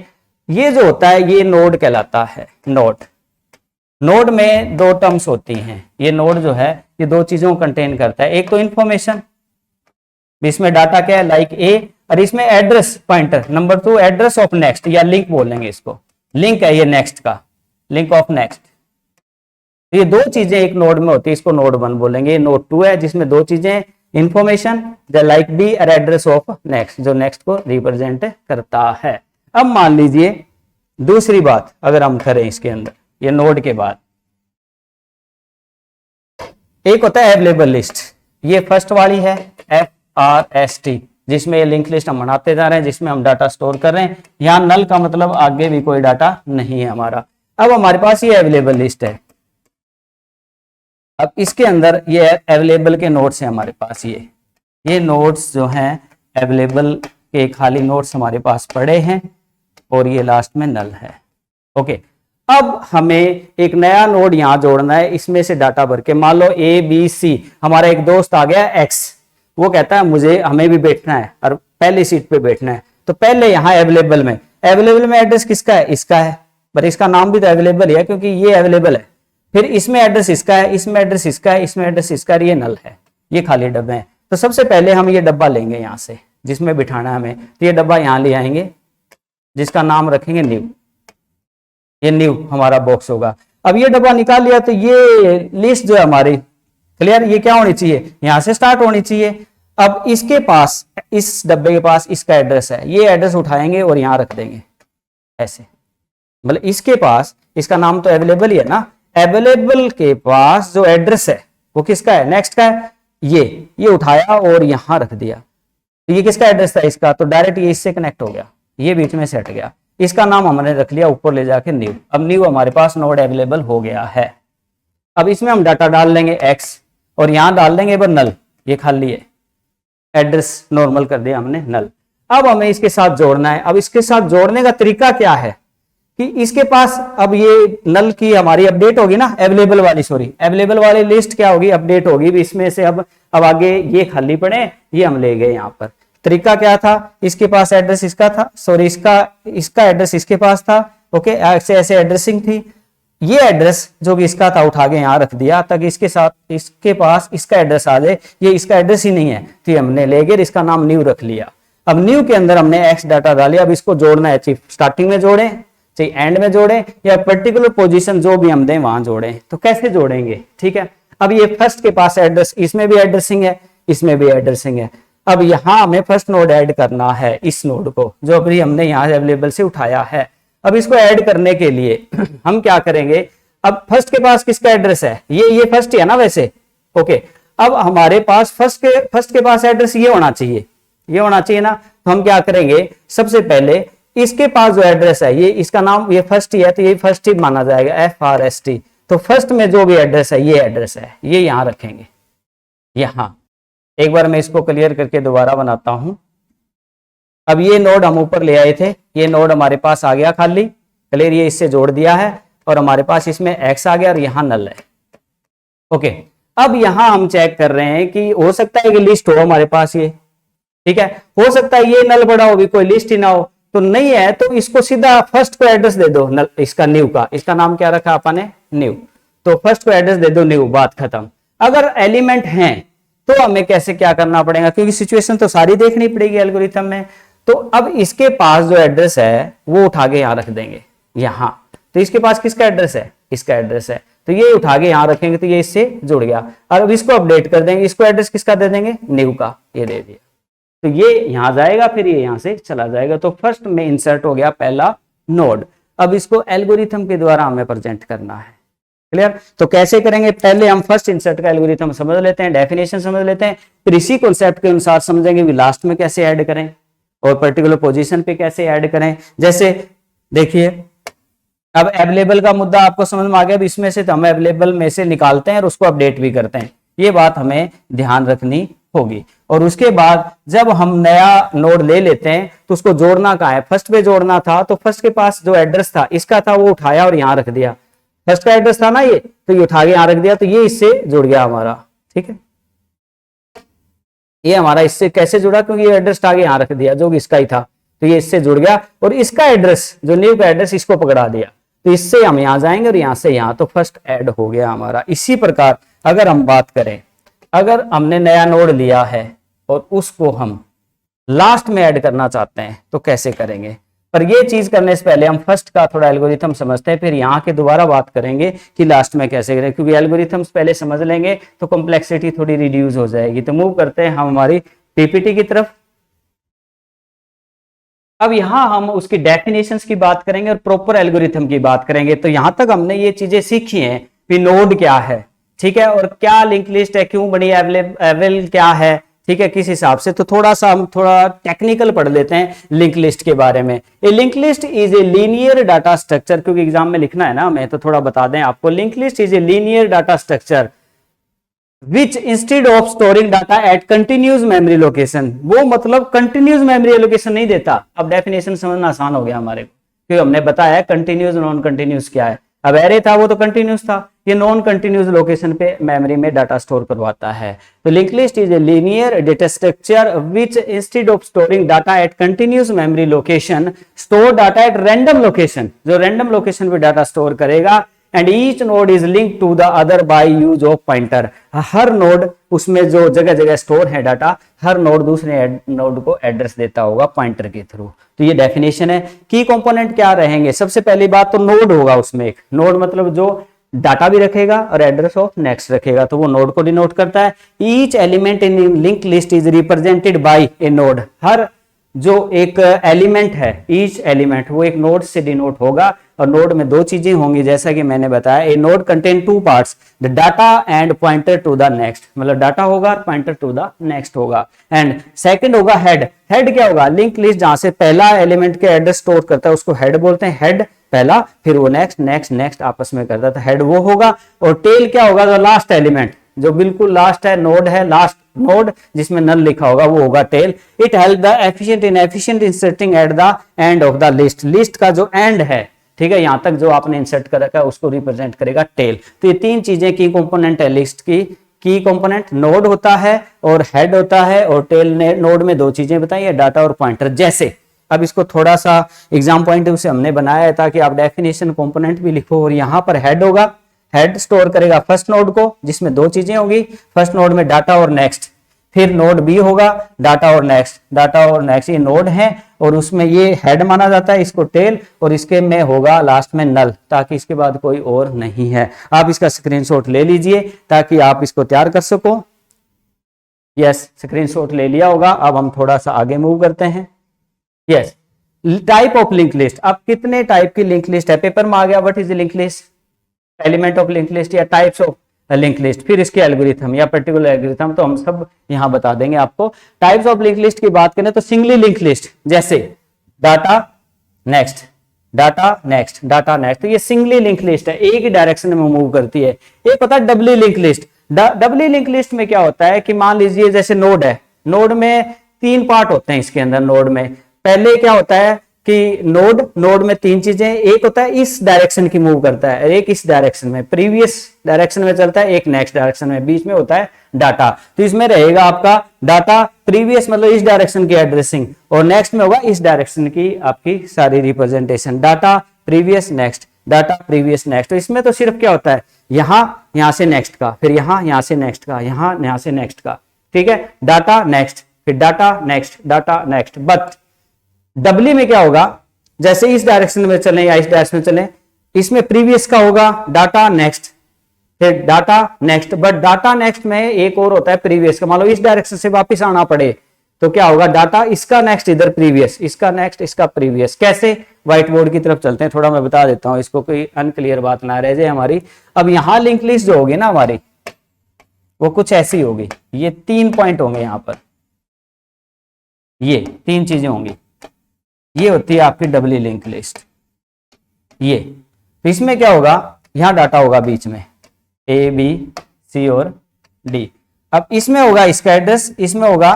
ये जो होता है ये नोड कहलाता है, नोड में 2 टर्म्स होती हैं। ये नोड जो है ये 2 चीजों को कंटेन करता है, एक तो इंफॉर्मेशन, इसमें डाटा क्या है लाइक ए, और इसमें address pointer, number 2 address of next या लिंक बोलेंगे इसको, लिंक है ये नेक्स्ट का, लिंक ऑफ नेक्स्ट। ये 2 चीजें एक नोड में होती है, इसको नोड 1 बोलेंगे। नोड 2 है जिसमें 2 चीजें, इंफॉर्मेशन लाइक बी और एड्रेस ऑफ नेक्स्ट, जो नेक्स्ट को रिप्रेजेंट करता है। अब मान लीजिए दूसरी बात अगर हम करें इसके अंदर, ये नोड के बाद एक होता है अवेलेबल लिस्ट, ये फर्स्ट वाली है FRST, जिसमें ये लिंक लिस्ट हम बनाते जा रहे हैं, जिसमें हम डाटा स्टोर कर रहे हैं। यहां नल का मतलब आगे भी कोई डाटा नहीं है हमारा। अब हमारे पास ये अवेलेबल लिस्ट है, अब इसके अंदर ये अवेलेबल के नोड्स हैं हमारे पास, ये नोड्स जो हैं अवेलेबल के खाली नोड्स हमारे पास पड़े हैं और ये लास्ट में नल है। ओके, अब हमें एक नया नोड यहां जोड़ना है, इसमें से डाटा भर के। मान लो ABC, हमारा एक दोस्त आ गया X, वो कहता है हमें भी बैठना है और पहली सीट पे बैठना है। तो पहले यहाँ अवेलेबल में एड्रेस किसका है? इसका है, पर इसका नाम भी तो अवेलेबल है क्योंकि ये अवेलेबल है। फिर इसमें एड्रेस इसका है, इसमें एड्रेस इसका है, इसमें एड्रेस इसका है, ये नल है, ये खाली डब्बे हैं। तो सबसे पहले हम ये डब्बा लेंगे यहाँ से जिसमें बिठाना है हमें, तो ये डब्बा यहाँ ले आएंगे जिसका नाम रखेंगे न्यू। ये न्यू हमारा बॉक्स होगा। अब ये डब्बा निकाल लिया तो ये लिस्ट जो है हमारी क्लियर, ये क्या होनी चाहिए? यहां से स्टार्ट होनी चाहिए। अब इसके पास, इस डब्बे के पास इसका एड्रेस है, ये एड्रेस उठाएंगे और यहां रख देंगे ऐसे। मतलब इसके पास, इसका नाम तो अवेलेबल ही है ना, अवेलेबल के पास जो एड्रेस है वो किसका है? नेक्स्ट का है। ये उठाया और यहां रख दिया। तो ये किसका एड्रेस था? इसका। तो डायरेक्ट ये इससे कनेक्ट हो गया, ये बीच में से हट गया। इसका नाम हमने रख लिया ऊपर ले जाके न्यू। अब न्यू हमारे पास नोड अवेलेबल हो गया है। अब इसमें हम डाटा डाल लेंगे X और यहां डाल देंगे पर नल, ये खाली है, एड्रेस नॉर्मल कर दिया हमने नल। अब हमें इसके साथ जोड़ना है। अब इसके साथ जोड़ने का तरीका क्या है कि इसके पास अब ये नल की हमारी अपडेट होगी ना, अवेलेबल वाली लिस्ट क्या होगी? अपडेट होगी। इसमें से अब आगे ये खाली पड़े, ये हम ले गए यहाँ पर। तरीका क्या था? इसके पास एड्रेस इसका था, सॉरी इसका एड्रेस इसके पास था। ओके, ऐसे एड्रेसिंग थी। ये एड्रेस जो कि इसका था उठा के यहाँ रख दिया ताकि इसके साथ इसके पास इसका एड्रेस आ जाए। ये इसका एड्रेस ही नहीं है तो हमने ले गए, इसका नाम न्यू रख लिया। अब न्यू के अंदर हमने X डाटा डालिया। अब इसको जोड़ना है, चाहे स्टार्टिंग में जोड़े, चाहे एंड में जोड़े, या पर्टिकुलर पोजीशन जो भी हम दें वहां जोड़े। तो कैसे जोड़ेंगे? ठीक है, अब ये फर्स्ट के पास एड्रेस, इसमें भी एड्रेसिंग है, इसमें भी एड्रेसिंग है। अब यहां हमें फर्स्ट नोड ऐड करना है, इस नोड को जो अभी हमने यहां अवेलेबल से उठाया है। अब इसको ऐड करने के लिए हम क्या करेंगे? अब फर्स्ट के पास किसका एड्रेस है? ये फर्स्ट है ना वैसे। ओके, अब हमारे पास फर्स्ट के पास एड्रेस ये होना चाहिए, ये होना चाहिए ना। तो हम क्या करेंगे? सबसे पहले इसके पास जो एड्रेस है, ये इसका नाम ये फर्स्ट ही है तो ये फर्स्ट ही माना जाएगा, FRST। तो फर्स्ट में जो भी एड्रेस है, ये एड्रेस है, ये यहां रखेंगे। यहां एक बार मैं इसको क्लियर करके दोबारा बनाता हूं। अब ये नोड हम ऊपर ले आए थे, ये नोड हमारे पास आ गया खाली, क्लियर, ये इससे जोड़ दिया है और हमारे पास इसमें X आ गया और यहां नल है। ओके, अब यहां हम चेक कर रहे हैं कि हो सकता है कि लिस्ट हो हमारे पास ये, ठीक है, हो सकता है ये नल पड़ा हो, भी कोई लिस्ट ही ना हो। तो नहीं है तो इसको सीधा फर्स्ट को एड्रेस दे दो नल, इसका न्यू का, इसका नाम क्या रखा आपने? न्यू। तो फर्स्ट को एड्रेस दे दो न्यू, बात खत्म। अगर एलिमेंट हैं तो हमें कैसे क्या करना पड़ेगा, क्योंकि सिचुएशन तो सारी देखनी पड़ेगी एल्गोरिथम में। तो अब इसके पास जो एड्रेस है वो उठा के यहां रख देंगे, यहां। तो इसके पास किसका एड्रेस है? इसका एड्रेस है, तो ये उठा के यहां रखेंगे तो ये इससे जुड़ गया। और अब इसको अपडेट कर देंगे, इसको एड्रेस किसका दे देंगे? न्यू का, ये दे दिया। तो ये यहां जाएगा, फिर ये यहां से चला जाएगा। तो फर्स्ट में इंसर्ट हो गया पहला नोड। अब इसको एल्गोरिथम के द्वारा हमें प्रेजेंट करना है, क्लियर। तो कैसे करेंगे? पहले हम फर्स्ट इंसर्ट का एल्गोरिथम समझ लेते हैं, डेफिनेशन समझ लेते हैं, फिर इसी कॉन्सेप्ट के अनुसार समझेंगे भी लास्ट में कैसे ऐड करें और पर्टिकुलर पोजीशन पे कैसे ऐड करें। जैसे देखिए, अब अवेलेबल का मुद्दा आपको समझ में आ गया। अब इसमें से हम अवेलेबल में से निकालते हैं और उसको अपडेट भी करते हैं, ये बात हमें ध्यान रखनी होगी। और उसके बाद जब हम नया नोड ले लेते हैं तो उसको जोड़ना कहाँ है? फर्स्ट पे जोड़ना था, तो फर्स्ट के पास जो एड्रेस था इसका था वो उठाया और यहां रख दिया। फर्स्ट का एड्रेस था ना ये, तो ये उठा के यहां रख दिया, तो ये इससे जुड़ गया हमारा, ठीक है। ये हमारा इससे कैसे जुड़ा? क्योंकि ये एड्रेस आगे यहां रख दिया जो कि इसका ही था, तो ये इससे जुड़ गया। और इसका एड्रेस जो न्यू का एड्रेस इसको पकड़ा दिया, तो इससे हम यहां जाएंगे और यहां से यहां, तो फर्स्ट ऐड हो गया हमारा। इसी प्रकार अगर हम बात करें, अगर हमने नया नोड लिया है और उसको हम लास्ट में ऐड करना चाहते हैं तो कैसे करेंगे? पर ये चीज करने से पहले हम फर्स्ट का थोड़ा एल्गोरिथम समझते हैं, फिर यहाँ के दोबारा बात करेंगे कि लास्ट में कैसे करें, क्योंकि एल्गोरिथम्स पहले समझ लेंगे तो कॉम्प्लेक्सिटी थोड़ी रिड्यूस हो जाएगी। तो मूव करते हैं हम हमारी पीपीटी की तरफ। अब यहाँ हम उसकी डेफिनेशंस की बात करेंगे और प्रॉपर एल्गोरिथम की बात करेंगे। तो यहां तक हमने ये चीजें सीखी हैं कि नोड क्या है, ठीक है, और क्या लिंक लिस्ट है, क्यों बनी, अवेल क्या है, ठीक है, किस हिसाब से। तो थोड़ा सा हम थोड़ा टेक्निकल पढ़ लेते हैं लिंक लिस्ट के बारे में। A link list is a linear data structure, क्योंकि एग्जाम में लिखना है ना हमें, तो थोड़ा बता दें आपको। Link list is a linear data structure which instead of storing data at continuous memory location, वो मतलब कंटिन्यूस मेमोरी लोकेशन नहीं देता। अब डेफिनेशन समझना आसान हो गया हमारे को, क्योंकि हमने बताया कंटिन्यूस नॉन कंटिन्यूस क्या है। अब एरे था वो तो कंटिन्यूस था, ये नॉन कंटिन्यूस लोकेशन पे मेमोरी में डाटा स्टोर करवाता है। तो link list is a linear data structure which instead of storing data at continuous memory location store data at random location, जो रैंडम लोकेशन पे डाटा स्टोर करेगा। And each node is link to the other by use of pointer, हर node उसमें जो जगह जगह store है data, हर नोड दूसरे नोड को एड्रेस देता होगा पॉइंटर के थ्रू। तो ये डेफिनेशन है। की कंपोनेंट क्या रहेंगे, सबसे पहली बात तो नोड होगा, उसमें एक नोड मतलब जो डाटा भी रखेगा और एड्रेस ऑफ नेक्स्ट रखेगा, तो वो नोड को डिनोट करता है। Each element in link list is represented by a node, हर जो एक एलिमेंट है, ईच एलिमेंट वो एक नोड से डिनोट होगा। और नोड में दो चीजें होंगी, जैसा कि मैंने बताया, a node contain two parts, the data and pointer to the next, मतलब डाटा होगा और पॉइंटर टू द नेक्स्ट होगा। एंड सेकंड होगा हेड, हेड क्या होगा, लिंक लिस्ट जहां से पहला एलिमेंट के एड्रेस स्टोर करता है उसको हेड बोलते हैं, हेड पहला, फिर वो नेक्स्ट नेक्स्ट नेक्स्ट आपस में करता था, हेड वो होगा। और टेल क्या होगा, जो लास्ट एलिमेंट, जो बिल्कुल लास्ट है, नोड है, लास्ट नोड जिसमें नल लिखा होगा वो होगा tail. It help the efficient inserting at the end of the list, list का जो एंड है, ठीक है, यहां तक जो आपने इंसर्ट कर रखा है उसको रिप्रेजेंट करेगा टेल। तो ये तीन चीजें की कंपोनेंट है लिस्ट की। की कंपोनेंट नोड होता है और हेड होता है, और टेल ने नोड में दो चीजें बताई है, डाटा और पॉइंटर। जैसे अब इसको थोड़ा सा एग्जाम पॉइंट से हमने बनाया है ताकि आप डेफिनेशन कंपोनेंट भी लिखो। और यहां पर हेड होगा, हेड स्टोर करेगा फर्स्ट नोड को, जिसमें दो चीजें होगी, फर्स्ट नोड में डाटा और नेक्स्ट, फिर नोड बी होगा डाटा और नेक्स्ट, डाटा और नेक्स्ट ये नोड है और उसमें ये हेड माना जाता है, इसको टेल, और इसके में होगा लास्ट में नल, ताकि इसके बाद कोई और नहीं है। आप इसका स्क्रीनशॉट ले लीजिए ताकि आप इसको तैयार कर सको। यस, स्क्रीनशॉट ले लिया होगा। अब हम थोड़ा सा आगे मूव करते हैं। Yes, type of link list, अब कितने टाइप की लिंक लिस्ट है, पेपर में आ गया what is link list, element of link list या टाइप्स ऑफ लिंक लिस्ट, फिर इसके एल्गोरिथम या पर्टिकुलर एल्गोरिथम, तो हम सब यहां बता देंगे आपको। टाइप्स ऑफ लिंक लिस्ट की बात करें तो सिंगली लिंक लिस्ट, जैसे data next, data next, data next, तो ये सिंगली लिंक लिस्ट है, एक ही डायरेक्शन में मूव करती है। एक होता है डबली लिंक लिस्ट। डबली लिंक लिस्ट में क्या होता है कि मान लीजिए जैसे नोड है, नोड में तीन पार्ट होते हैं इसके अंदर। नोड में पहले क्या होता है कि नोड में तीन चीजें, एक होता है इस डायरेक्शन की मूव करता है, एक इस डायरेक्शन में प्रीवियस डायरेक्शन में चलता है, एक नेक्स्ट डायरेक्शन में, बीच में होता है डाटा। तो इसमें रहेगा आपका डाटा प्रीवियस मतलब इस डायरेक्शन की एड्रेसिंग, और नेक्स्ट में होगा इस डायरेक्शन की आपकी सारी representation, data previous next, data previous next. तो इसमें तो सिर्फ क्या होता है, यहां से नेक्स्ट का, फिर यहां से नेक्स्ट का, यहां से नेक्स्ट का, ठीक है, डाटा नेक्स्ट, फिर data next, data next. But doubly में क्या होगा, जैसे इस डायरेक्शन में चलें या इस डायरेक्शन में चलें, इसमें प्रीवियस का होगा डाटा नेक्स्ट, फिर data next, but data next में एक और होता है प्रीवियस का। मान लो इस डायरेक्शन से वापस आना पड़े तो क्या होगा, डाटा इसका नेक्स्ट इधर प्रीवियस, इसका नेक्स्ट इसका प्रीवियस। कैसे, व्हाइट बोर्ड की तरफ चलते हैं, थोड़ा मैं बता देता हूं, इसको कोई अनक्लियर बात ना रह जाए हमारी। अब यहां लिंक लिस्ट जो होगी ना हमारी, वो कुछ ऐसी होगी, ये 3 पॉइंट होंगे यहां पर, ये 3 चीजें होंगी, ये होती है आपकी डबली लिंक लिस्ट। ये तो इसमें क्या होगा, यहां डाटा होगा बीच में ए बी सी और डी। अब इसमें होगा इसका एड्रेस, इसमें होगा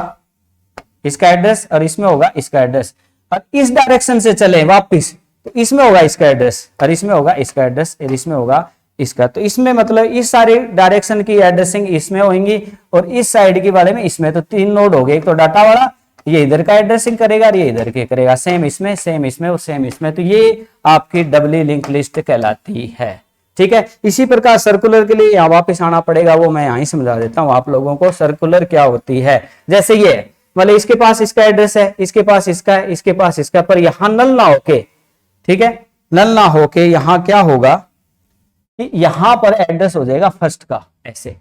इसका एड्रेस, और इसमें होगा इसका एड्रेस। और इस डायरेक्शन से चले वापिस तो इसमें होगा इसका एड्रेस, और इसमें होगा इसका एड्रेस, और इसमें होगा इसका। तो इसमें मतलब इस सारे डायरेक्शन की एड्रेसिंग इसमें होंगी, और इस साइड की वाले में इसमें। तो 3 नोड हो गए, एक तो डाटा वाला, ये इधर का एड्रेसिंग करेगा और ये इधर के करेगा, सेम इसमें सेम इसमें और सेम इसमें। तो ये आपकी डबली लिंक लिस्ट कहलाती है, ठीक है। इसी प्रकार सर्कुलर के लिए यहाँ वापस आना पड़ेगा, वो मैं यहाँ ही समझा देता हूँ आप लोगों को। सर्कुलर क्या होती है, जैसे ये मतलब इसके पास इसका एड्रेस है, इसके पास इसका है, इसके पास इसका, पर यहां नल ना होके, ठीक है, नल ना होके यहां क्या होगा कि यहां पर एड्रेस हो जाएगा फर्स्ट का, ऐसे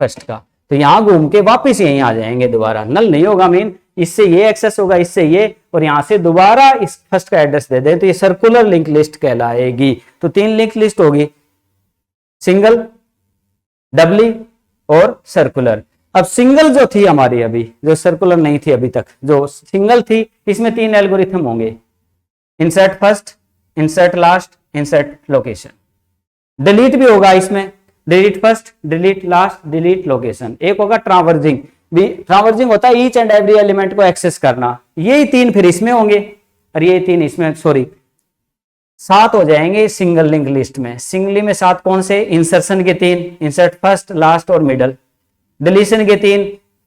फर्स्ट का। तो यहां घूम के वापस यहीं आ जाएंगे दोबारा, नल नहीं होगा मीन, इससे ये एक्सेस होगा, इससे ये, और यहां से दोबारा इस फर्स्ट का एड्रेस दे दें, तो ये सर्कुलर लिंक लिस्ट कहलाएगी। तो 3 लिंक लिस्ट होगी, सिंगल, डबली और सर्कुलर। अब सिंगल जो थी हमारी अभी, जो सर्कुलर नहीं थी अभी तक, जो सिंगल थी, इसमें 3 एल्गोरिथम होंगे, insert first, insert last, insert location. Delete भी होगा इसमें, delete first, delete last, delete location. एक होगा ट्रावर्जिंग, भी ट्रावर्जिंग होता है ईच एंड एवरी एलिमेंट को एक्सेस करना। यही 3 फिर इसमें होंगे और ये 3 इसमें, सॉरी 7 हो जाएंगे सिंगल लिंक लिस्ट में। सिंगली में 7 कौन से? इंसर्शन के 3, इंसर्ट फर्स्ट, लास्ट और मिडल। डिलीशन के 3,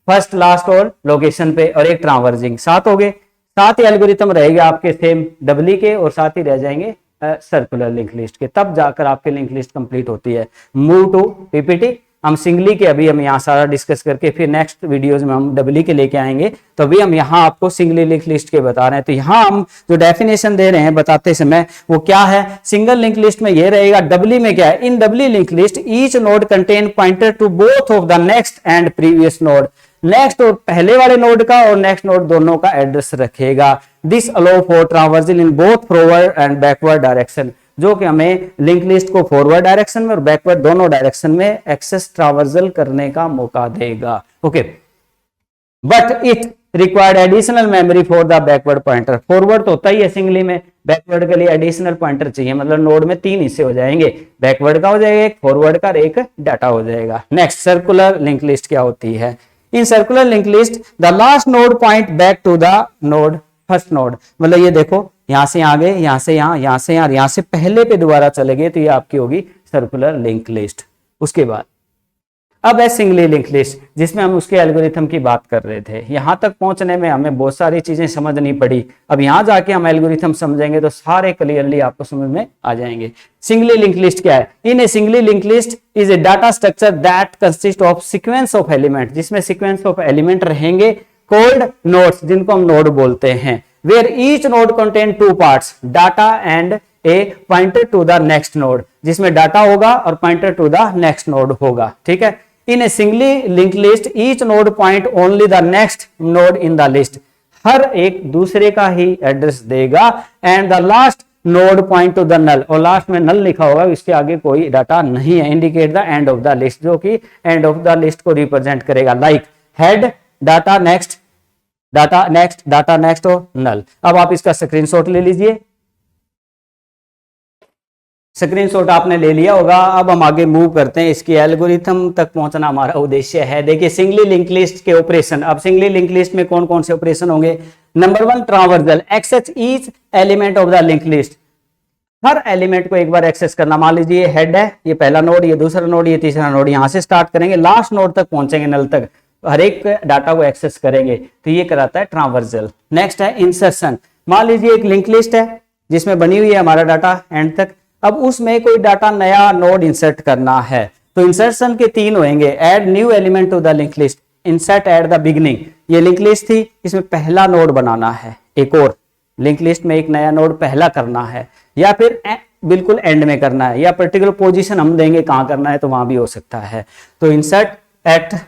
फर्स्ट, लास्ट और लोकेशन पे, और एक ट्रावर्जिंग। 7 हो गए। 7 ही एल्गोरिथम रहेंगे आपके सेम डबली के, और 7 ही रह जाएंगे सर्कुलर लिंक लिस्ट के। तब जाकर आपकी लिंक लिस्ट कंप्लीट होती है। Move to PPT. हम सिंगली के अभी हम यहाँ सारा डिस्कस करके फिर नेक्स्ट वीडियोस में हम डबली के लेके आएंगे। तो अभी हम यहाँ आपको सिंगली लिंक लिस्ट के बता रहे हैं। तो यहाँ हम जो डेफिनेशन दे रहे हैं बताते समय वो क्या है? सिंगल लिंक लिस्ट में ये रहेगा। डबली में क्या है? In doubly link list each node contain pointer to both of the next and previous node. Next और पहले वाले नोड का और नेक्स्ट नोड दोनों का एड्रेस रखेगा। This allow for traversal in both forward and backward direction, जो कि हमें लिंक लिस्ट को फॉरवर्ड डायरेक्शन में और बैकवर्ड दोनों डायरेक्शन में एक्सेस ट्रावर्सल करने का मौका देगा। Okay, but it required additional memory for the backward pointer. Forward तो होता ही है सिंगली में, बैकवर्ड के लिए एडिशनल पॉइंटर चाहिए। मतलब नोड में 3 हिस्से हो जाएंगे, बैकवर्ड का हो जाएगा एक, फॉरवर्ड का, एक डाटा हो जाएगा। नेक्स्ट, सर्कुलर लिंक लिस्ट क्या होती है? In circular link list the last node point back to the node first node. मतलब ये देखो, यहां से आ गए, यहां से यहां से यहां से पहले पे दोबारा चले गए, तो ये आपकी होगी सर्कुलर लिंक लिस्ट। उसके बाद अब है सिंगली लिंक लिस्ट, जिसमें हम उसके एल्गोरिथम की बात कर रहे थे। यहां तक पहुंचने में हमें बहुत सारी चीजें समझनी पड़ी। अब यहां जाके हम एल्गोरिथम समझेंगे तो सारे क्लियरली आपको समझ में आ जाएंगे। सिंगली लिंक लिस्ट क्या है? In a singly link list is a data structure that consist of sequence of element, जिसमें सीक्वेंस ऑफ एलिमेंट रहेंगे, कॉल्ड नोड्स, जिनको हम नोड बोलते हैं। Where each node contain 2 parts, data and a pointer to the next node, जिसमें data होगा और pointer to the next node होगा। ठीक है। In a singly link list each node point only the next node in the list, हर एक दूसरे का ही एड्रेस देगा। And the last node point to the null, और लास्ट में नल लिखा होगा, इसके आगे कोई डाटा नहीं है। Indicate the end of the list, जो कि एंड ऑफ द लिस्ट को रिप्रेजेंट करेगा। Like head, data next, data next, data next और नल। अब आप इसका स्क्रीनशॉट ले लीजिए। स्क्रीनशॉट आपने ले लिया होगा। अब हम आगे मूव करते हैं, इसकी एल्गोरिथम तक पहुंचना हमारा उद्देश्य है। देखिए सिंगली लिंक लिस्ट के ऑपरेशन। अब सिंगली लिंक लिस्ट में कौन कौन से ऑपरेशन होंगे? Number 1, traversal, access each element of the link list, हर एलिमेंट को एक बार एक्सेस करना। मान लीजिए हेड है, ये पहला नोड, ये दूसरा नोड, ये तीसरा नोड, यहां से स्टार्ट करेंगे, लास्ट नोड तक पहुंचेंगे, नल तक, हर एक डाटा को एक्सेस करेंगे, तो ये कराता है ट्रावर्सल। नेक्स्ट है इंसर्शन। मान लीजिए एक लिंक लिस्ट है जिसमें बनी हुई है हमारा डाटा एंड तक, अब उसमें कोई डाटा नया नोड इंसर्ट करना है, तो इंसर्शन के 3 होंगे। Add new element to the link list, insert at the beginning, ये लिंक लिस्ट थी, इसमें पहला नोड बनाना है, एक और लिंक लिस्ट में एक नया नोड पहला करना है, या फिर बिल्कुल एंड में करना है, या पर्टिकुलर पोजीशन हम देंगे कहां करना है, तो वहां भी हो सकता है। तो insert at,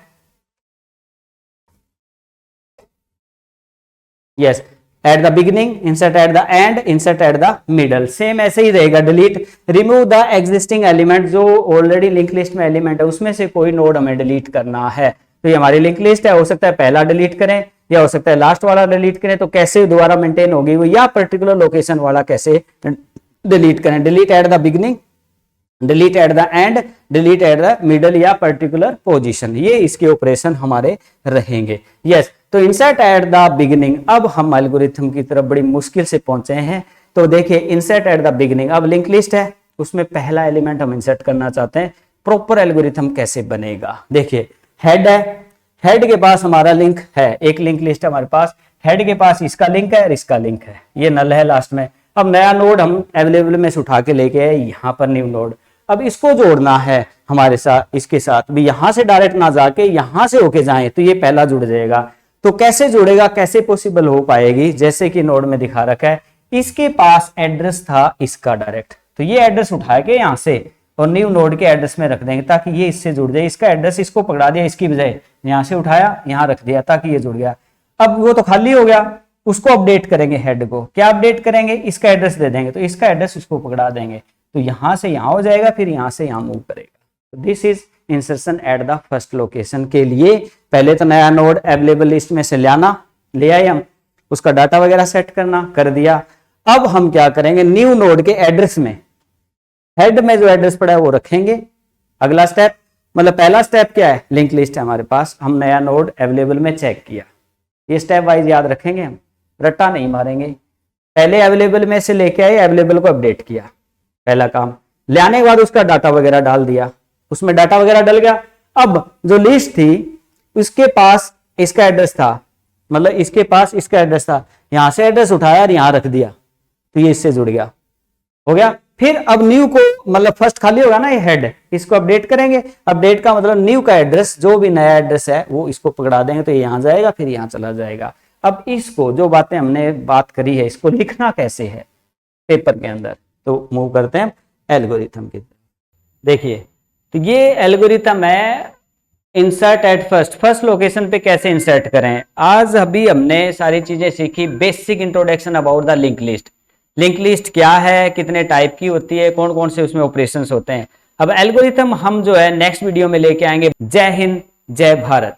yes, at the beginning, insert at the end, insert at the middle. Same ऐसे ही रहेगा। Delete, remove the existing element, जो ऑलरेडी लिंक लिस्ट में एलिमेंट है उसमें से कोई नोड हमें डिलीट करना है। तो ये हमारी लिंक लिस्ट है, हो सकता है पहला डिलीट करें या हो सकता है लास्ट वाला डिलीट करें, तो कैसे दोबारा मेंटेन होगी वो, या पर्टिकुलर लोकेशन वाला कैसे डिलीट करें। Delete eight the beginning, delete eight the and, delete eight the middle, या पर्टिकुलर पोजीशन, ये इसके ऑपरेशन हमारे रहेंगे। यस, तो इंसर्ट एट द बिगिनिंग। अब हम एल्गोरिथम की तरफ बड़ी मुश्किल से पहुंचे हैं। तो देखिए इंसर्ट एट द बिगिनिंग, अब लिंक लिस्ट है, उसमें पहला एलिमेंट हम इंसर्ट करना चाहते हैं। प्रॉपर एल्गोरिथम कैसे बनेगा? देखिए हेड है, हेड के पास हमारा लिंक है, एक लिंक लिस्ट है हमारे पास, हेड के पास इसका लिंक है और इसका लिंक है, ये नल है लास्ट में। अब नया नोड हम अवेलेबल में से उठा के लेके आए, यहां पर न्यू नोड, अब इसको जोड़ना है हमारे साथ, इसके साथ भी यहां से डायरेक्ट ना जाके यहां से होके जाएं, तो ये पहला जुड़ जाएगा। तो कैसे जुड़ेगा, कैसे पॉसिबल हो पाएगी? जैसे कि नोड में दिखा रखा है, इसके पास एड्रेस था इसका डायरेक्ट, तो ये एड्रेस उठा के यहां से और न्यू नोड के एड्रेस में रख देंगे ताकि ये इससे जुड़ जाए। इसका एड्रेस इसको पकड़ा दिया, इसकी बजाय यहां से उठाया यहां रख दिया ताकि ये जुड़ गया। अब वो तो खाली हो गया, उसको अपडेट करेंगे, हेड को क्या अपडेट करेंगे, इसका एड्रेस दे देंगे, तो इसका एड्रेस उसको पकड़ा देंगे, तो यहां से यहां हो जाएगा, फिर यहां से यहां मूव करेगा। This is insertion at the first location के लिए पहले तो नया नोड अवेलेबल लिस्ट में से लाना, ले आए हम, उसका डाटा वगैरह सेट करना कर दिया। अब हम क्या करेंगे, न्यू नोड के एड्रेस में हेड में जो एड्रेस पड़ा है वो रखेंगे, अगला स्टेप, मतलब पहला स्टेप क्या है, लिंक लिस्ट है हमारे पास, हम नया नोड अवेलेबल में चेक किया। ये स्टेप वाइज याद रखेंगे, हम रट्टा नहीं मारेंगे। पहले अवेलेबल में से लेके आए, अवेलेबल को अपडेट किया, पहला काम। ले आने के बाद उसका डाटा वगैरह डाल दिया, उसमें डाटा वगैरह डल गया। अब जो लिस्ट थी उसके पास इसका एड्रेस था, मतलब इसके पास इसका एड्रेस था, यहां से एड्रेस उठाया और यहां रख दिया, तो ये इससे जुड़ गया, हो गया। फिर अब न्यू को, मतलब फर्स्ट खाली होगा ना ये हेड, इसको अपडेट करेंगे। अपडेट का मतलब न्यू का एड्रेस, जो भी नया एड्रेस है वो इसको पकड़ा देंगे, तो ये यहां जाएगा, फिर यहां चला जाएगा। अब इसको, जो बातें हमने बात करी है, इसको लिखना कैसे है पेपर के अंदर, तो मूव करते हैं एल्गोरिथम की। देखिए, तो ये एल्गोरिथम है इंसर्ट एट फर्स्ट लोकेशन पे कैसे इंसर्ट करें। आज अभी हमने सारी चीजें सीखी, basic introduction about the link list. Link list क्या है, कितने टाइप की होती है, कौन कौन से उसमें ऑपरेशंस होते हैं। अब एल्गोरिथम हम जो है नेक्स्ट वीडियो में लेके आएंगे। जय हिंद, जय भारत।